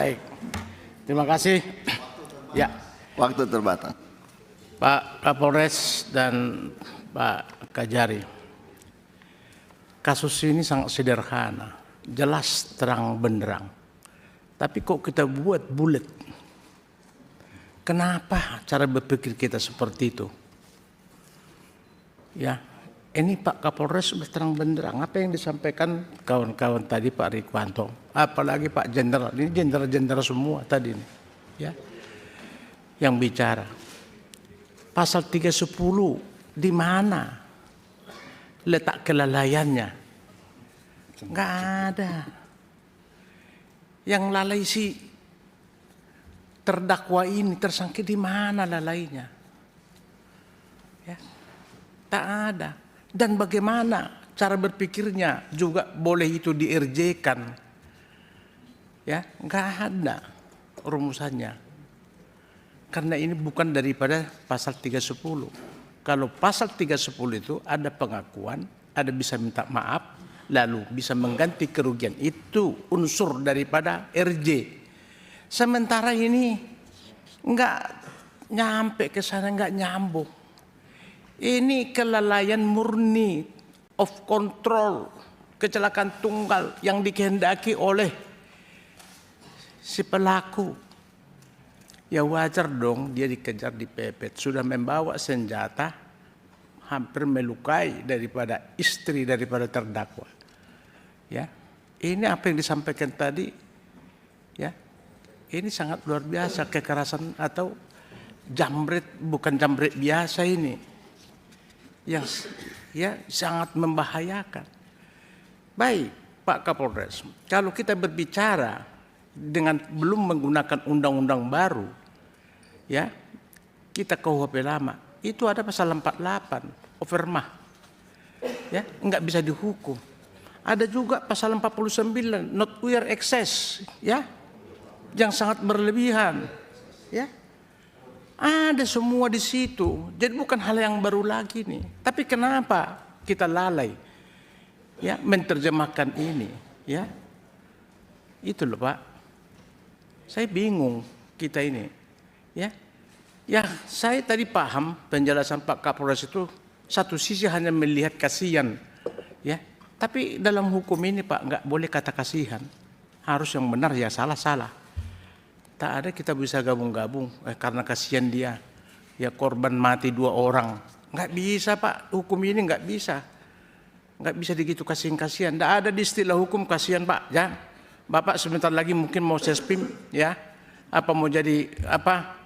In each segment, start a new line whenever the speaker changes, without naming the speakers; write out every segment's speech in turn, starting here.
Baik, terima kasih. Ya,
Waktu terbatas.
Pak Kapolres dan Pak Kajari. Kasus ini sangat sederhana, jelas terang benderang. Tapi kok kita buat bulat? Kenapa cara berpikir kita seperti itu? Ya, ini Pak Kapolres sudah terang benderang. Apa yang disampaikan kawan-kawan tadi Pak Rikwanto, apalagi Pak Jenderal, ini jenderal-jenderal semua tadi ini, ya, yang bicara. Pasal 310 di mana letak kelalaiannya? Nggak ada. Yang lalai si terdakwa ini, tersangka, di mana lalainya? Ya, tak ada. Dan bagaimana cara berpikirnya juga boleh itu di-RJ-kan? Ya, nggak ada rumusannya. Karena ini bukan daripada pasal 310. Kalau pasal 310 itu ada pengakuan, ada bisa minta maaf, lalu bisa mengganti kerugian. Itu unsur daripada RJ. Sementara ini nggak nyampe ke sana, nggak nyambung. Ini kelalaian murni, of control, kecelakaan tunggal yang dikehendaki oleh si pelaku. Ya wajar dong dia dikejar, dipepet, sudah membawa senjata, hampir melukai daripada istri daripada terdakwa. Ya, ini apa yang disampaikan tadi, ya, ini sangat luar biasa, kekerasan atau jambret, bukan jambret biasa ini, yang ya sangat membahayakan. Baik, Pak Kapolres, kalau kita berbicara dengan belum menggunakan undang-undang baru, ya, kita KUHP lama, itu ada pasal 48, overmah, ya, nggak bisa dihukum. Ada juga pasal 49, not wear excess, ya, yang sangat berlebihan, ya, ada semua di situ. Jadi bukan hal yang baru lagi nih. Tapi kenapa kita lalai, ya, menerjemahkan ini, ya, itu loh Pak. Saya bingung kita ini, ya. Ya, saya tadi paham penjelasan Pak Kapolres itu satu sisi hanya melihat kasihan, ya. Tapi dalam hukum ini Pak nggak boleh kata kasihan, harus yang benar ya salah. Tak ada kita bisa gabung-gabung karena kasihan dia, ya korban mati 2 orang, nggak bisa Pak. Hukum ini nggak bisa digitu kasihan. Nggak ada di istilah hukum kasihan Pak, ya. Bapak sebentar lagi mungkin mau sespim, ya, apa mau jadi apa,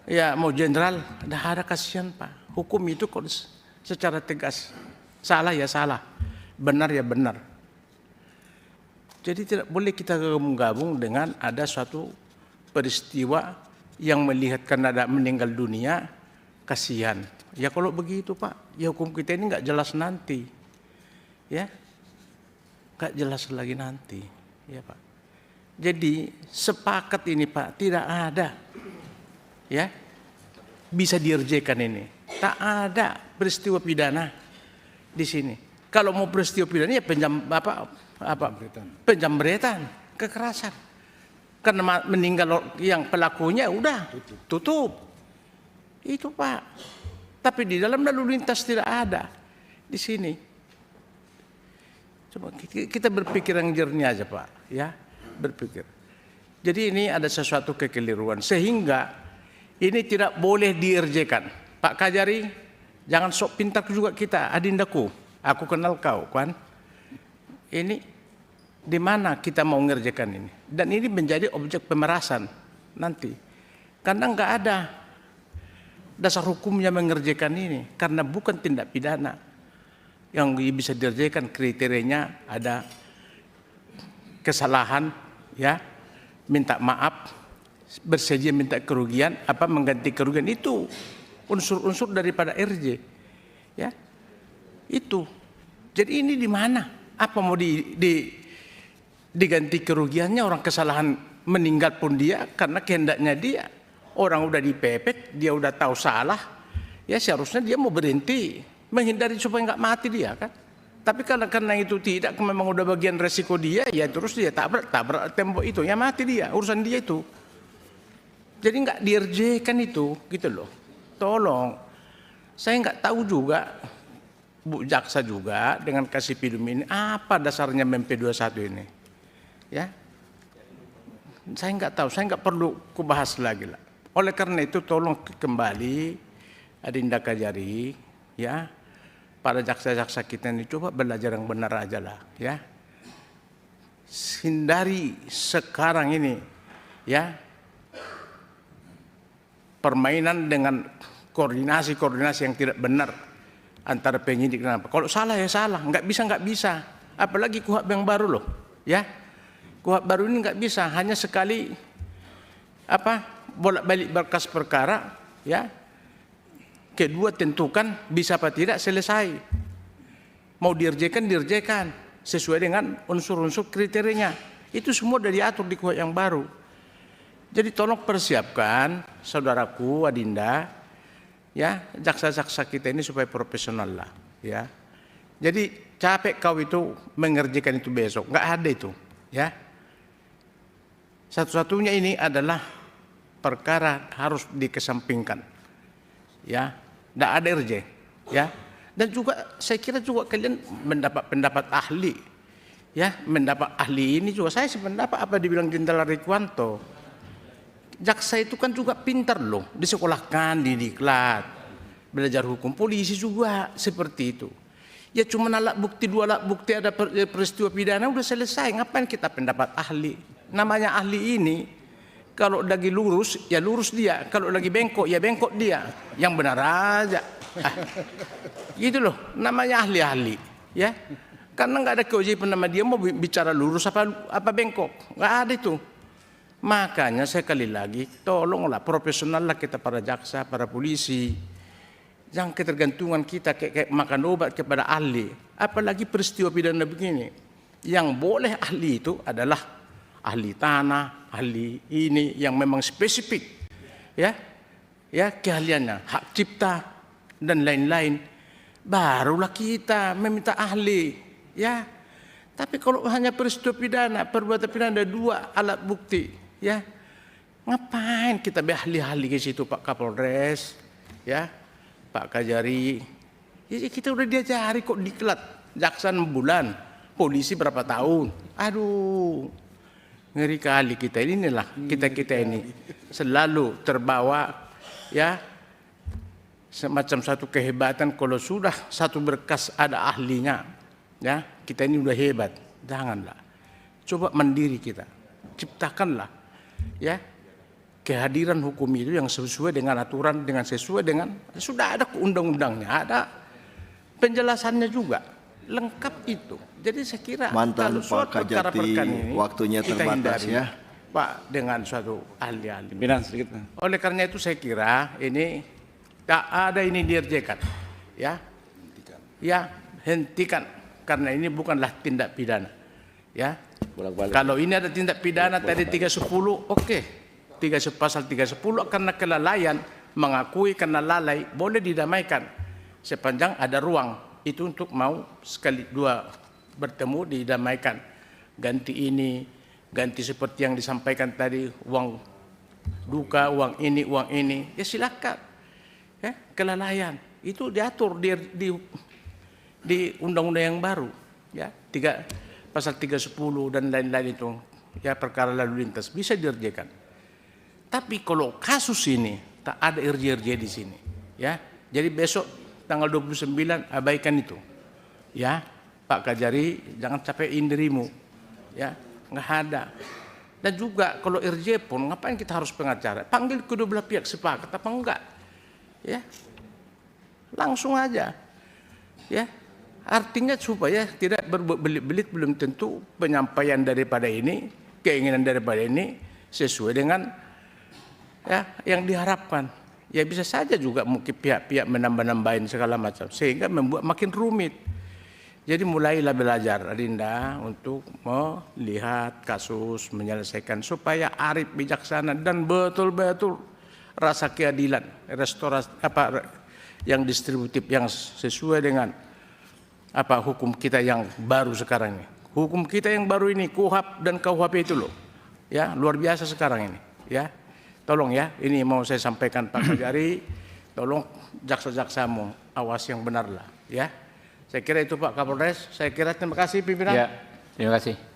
ya mau jenderal, dah ada kasihan Pak. Hukum itu kok secara tegas, salah ya salah, benar ya benar. Jadi tidak boleh kita gabung-gabung dengan ada suatu peristiwa yang melihatkan ada meninggal dunia, kasihan. Ya kalau begitu Pak, ya hukum kita ini nggak jelas nanti, ya, nggak jelas lagi nanti. Ya Pak. Jadi sepakat ini Pak, tidak ada, ya, bisa dirjekan ini. Tak ada peristiwa pidana di sini. Kalau mau peristiwa pidana ya penjamretan, kekerasan. Karena meninggal yang pelakunya udah tutup. Itu Pak. Tapi di dalam lalu lintas tidak ada di sini. Coba kita berpikir yang jernih aja Pak, ya, berpikir. Jadi ini ada sesuatu kekeliruan sehingga ini tidak boleh dikerjakan. Pak Kajari, jangan sok pintar juga kita, adindaku. Aku kenal kau kan. Ini di mana kita mau ngerjakan ini? Dan ini menjadi objek pemerasan nanti. Karena nggak ada dasar hukumnya mengerjakan ini karena bukan tindak pidana. Yang bisa dikerjakan kriterianya ada kesalahan, ya, minta maaf, bersedia minta kerugian, apa mengganti kerugian, itu unsur-unsur daripada RJ, ya, itu. Jadi ini di mana? Apa mau diganti kerugiannya? Orang kesalahan meninggal pun dia karena kehendaknya dia, orang udah dipepet, dia udah tahu salah, ya seharusnya dia mau berhenti. Menghindari supaya nggak mati dia kan, Tapi karena itu tidak, memang udah bagian resiko dia, ya terus dia tabrak tembok itu, ya mati dia, urusan dia itu. Jadi nggak dirjekan itu, gitu loh. Tolong, saya nggak tahu juga, Bu Jaksa juga dengan kasih pidum ini, apa dasarnya MP21 ini, ya? Saya nggak tahu, saya nggak perlu kubahas lagi lah. Oleh karena itu, tolong kembali Adinda Kajari, ya, para jaksa-jaksa kita ini coba belajar yang benar aja lah, ya. Hindari sekarang ini, ya, permainan dengan koordinasi yang tidak benar antara penyidik dan apa. Kalau salah ya salah, nggak bisa. Apalagi KUHP yang baru loh, ya. KUHP baru ini nggak bisa, hanya sekali bolak-balik berkas perkara, ya. Kedua, tentukan bisa apa tidak, selesai. Mau dirjekan sesuai dengan unsur-unsur kriterianya. Itu semua sudah diatur di KUHP yang baru. Jadi tolong persiapkan, saudaraku Adinda, ya, jaksa-jaksa kita ini supaya profesional lah, ya. Jadi capek kau itu mengerjakan itu besok, nggak ada itu, ya. Satu-satunya ini adalah perkara harus dikesampingkan, ya. Nggak ada RJ, ya. Dan juga saya kira juga kalian mendapat pendapat ahli, ya, mendapat ahli ini juga saya sependapat apa dibilang Jenderal Rikuwanto. Jaksa itu kan juga pintar loh, disekolahkan, didiklat, belajar hukum. Polisi juga seperti itu. Ya cuma dua alat bukti ada peristiwa pidana udah selesai. Ngapain kita pendapat ahli? Namanya ahli ini kalau lagi lurus ya lurus dia, kalau lagi bengkok ya bengkok dia. Yang benar aja. Gitu loh, namanya ahli-ahli, ya. Karena nggak ada kewajiban nama dia mau bicara lurus apa bengkok, nggak ada itu. Makanya sekali lagi tolonglah profesional lah kita para jaksa, para polisi. Jangan ketergantungan kita kayak makan obat kepada ahli. Apalagi peristiwa pidana begini. Yang boleh ahli itu adalah ahli tanah, ahli ini yang memang spesifik. Ya, ya keahliannya, hak cipta dan lain-lain. Barulah kita meminta ahli, ya. Tapi kalau hanya peristiwa pidana, perbuatan pidana ada 2 alat bukti, ya. Ngapain kita ahli-ahli ke situ, Pak Kapolres, ya, Pak Kajari. Ya, kita udah diajari kok diklat, jaksa 6 bulan, polisi berapa tahun. Aduh, ngeri kali kita inilah, kita ini selalu terbawa, ya, semacam satu kehebatan kalau sudah satu berkas ada ahlinya, ya, kita ini udah hebat. Janganlah, coba mandiri kita, ciptakanlah, ya, kehadiran hukum itu yang sesuai dengan aturan, dengan sesuai dengan sudah ada undang-undangnya, ada penjelasannya juga lengkap itu. Jadi saya kira
mantan
kalau suatu
Pak Kajati ini waktunya terbatas, ya
Pak, dengan suatu ahli-ahli.
Sedikit.
Oleh karena itu saya kira ini tak ada ini dirjekan, ya, ya hentikan karena ini bukanlah tindak pidana, ya. Kalau ini ada tindak pidana tadi 310, oke, pasal 310 karena kelalaian mengakui karena lalai boleh didamaikan sepanjang ada ruang itu untuk mau sekali dua bertemu didamaikan, ganti ini, ganti seperti yang disampaikan tadi uang duka, uang ini, ya silakan. Ya, kelalaian itu diatur di undang-undang yang baru, ya, pasal 310 dan lain-lain itu, ya, perkara lalu lintas bisa dirjekan. Tapi kalau kasus ini tak ada RJ di sini, ya. Jadi besok tanggal 29 abaikan itu, ya, Pak Kajari, jangan capein dirimu, ya, nggak ada. Dan juga kalau RJ pun ngapain kita harus pengacara? Panggil kedua belah pihak sepakat apa enggak? Ya, langsung aja, ya. Artinya supaya tidak berbelit-belit, belum tentu penyampaian daripada ini, keinginan daripada ini sesuai dengan, ya, yang diharapkan. Ya bisa saja juga mungkin pihak-pihak menambah-nambahin segala macam sehingga membuat makin rumit. Jadi mulailah belajar Adinda untuk melihat kasus, menyelesaikan supaya arif, bijaksana dan betul-betul rasa keadilan, restorasi yang distributif yang sesuai dengan hukum kita yang baru sekarang ini. Hukum kita yang baru ini, KUHP dan KUHP itu loh, ya luar biasa sekarang ini, ya. Tolong ya, ini mau saya sampaikan Pak Kajari, tolong jaksa-jaksamu awas yang benar lah, ya. Saya kira itu Pak Kapolres. Saya kira terima kasih pimpinan.
Ya, terima kasih.